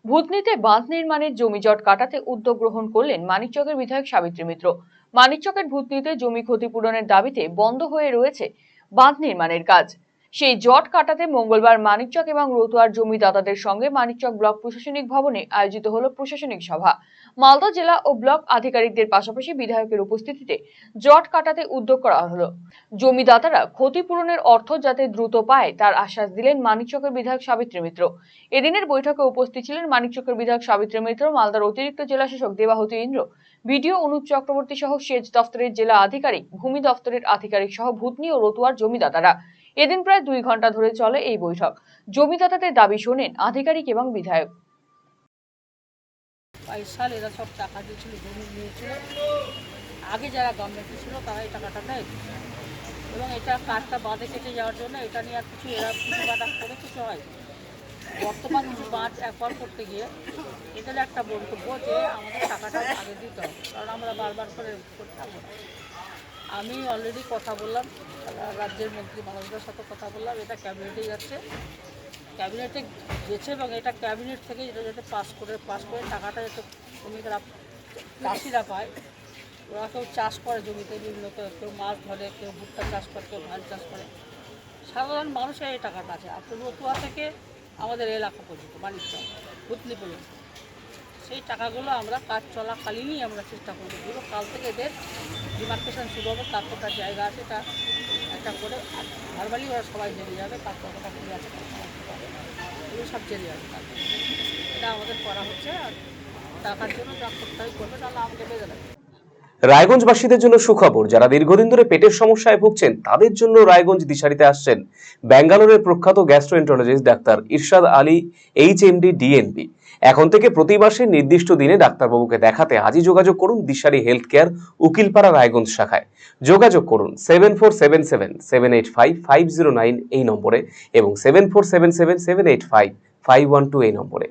ভূতনিতে বাঁধ নির্মাণের জমি জট কাটাতে উদ্যোগ গ্রহণ করলেন মানিকচকের বিধায়ক সাবিত্রী মিত্র। মানিকচকের ভূতনিতে জমি ক্ষতিপূরণের দাবিতে বন্ধ হয়ে রয়েছে বাঁধ নির্মাণের কাজ। সেই জট কাটাতে মঙ্গলবার মানিকচক এবং রতুয়ার জমিদাতাদের সঙ্গে মানিকচক ব্লক প্রশাসনিক ভবনে আয়োজিত হলো প্রশাসনিক সভা। মালদা জেলা ও ব্লক আধিকারিকদের পাশাপাশি বিধায়কের উপস্থিতিতে জট কাটাতে উদ্যোগ করা হলো। জমিদাতারা ক্ষতিপূরণের অর্থ যাতে দ্রুত পায় তার আশ্বাস দিলেন মানিকচকের বিধায়ক সাবিত্রী মিত্র। এদিনের বৈঠকে উপস্থিত ছিলেন মানিকচকের বিধায়ক সাবিত্রী মিত্র, মালদার অতিরিক্ত জেলা শাসক দেবাহুতি ইন্দ্র, বিডিও অনুপ চক্রবর্তী সহ সেচ দফতরের জেলা আধিকারিক, ভূমি দফতরের আধিকারিক সহ ভূতনি ও রতুয়ার জমিদাতারা। এদিন প্রায় 2 ঘন্টা ধরে চলে এই বৈঠক। জমিদাতাদের দাবি শোনেন আধিকারিক এবং বিধায়ক। 22 সাল এরা সব টাকা দিয়েছিল, জমি নিয়েছিল। আগে যারা গভর্নমেন্টে ছিল তারা এই টাকাটা দেয় এবং এটা কাজটা বাঁধে কেটে যাওয়ার জন্য এটা নিয়ে আর কিছু এরা কিছু বাধা করে কিছু হয়। বর্তমান কিছু বাঁধ একবার করতে গিয়ে এদের একটা বক্তব্য যে আমাদের টাকাটা আগে দিতে হবে, কারণ আমরা বারবার করে করতে পারবো না। আমি অলরেডি কথা বললাম, রাজ্যের মন্ত্রী মানুষদের সাথে কথা বললাম, এটা ক্যাবিনেটে যাচ্ছে, ক্যাবিনেটে গেছে এবং এটা ক্যাবিনেট থেকে এটা যাতে পাস করে টাকাটা যাতে শ্রমিকরা চাষিরা পায়। ওরা কেউ চাষ করে জমিতে, বিভিন্ন কেউ মাছ ধরে, কেউ ভুট্টা চাষ করে, কেউ ধান চাষ করে, সাধারণ মানুষের এই টাকাটা আছে। আপনার রতুয়া থেকে আমাদের এলাকা পর্যন্ত, মানিকচক ভূতনি পর্যন্ত, সেই টাকাগুলো আমরা কাজ চলাকালীনই আমরা চেষ্টা করবো দিব। কাল থেকে এদের ডিমার্কেশন শুরু হবে, কার কোথার জায়গা আছে এটা একটা করে ভারবালি ওরা সবাই জেনে যাবে, কার কতটা করে আছে এগুলো সব জেনে যাবে। এটা আমাদের করা হচ্ছে, আর টাকার জন্য যা করতে হয় করবে, তাহলে আমাকে বেঁধে দেবে। রায়গঞ্জবাসীদের জন্য সুখবর, যারা দীর্ঘদিন ধরে পেটের সমস্যায় ভুগছেন তাদের জন্য রায়গঞ্জ দিশারিতে আসছেন ব্যাঙ্গালোরের প্রখ্যাত গ্যাস্ট্রোএন্টারোলজিস্ট ডাক্তার ইরশাদ আলী, HMD, DNB। এখন থেকে প্রতি মাসে নির্দিষ্ট দিনে ডাক্তারবাবুকে দেখাতে আজই যোগাযোগ করুন দিশারি হেলথ কেয়ার, উকিলপাড়া, রায়গঞ্জ শাখায়। যোগাযোগ করুন 7477785509 এই নম্বরে এবং 7477785512 এই নম্বরে।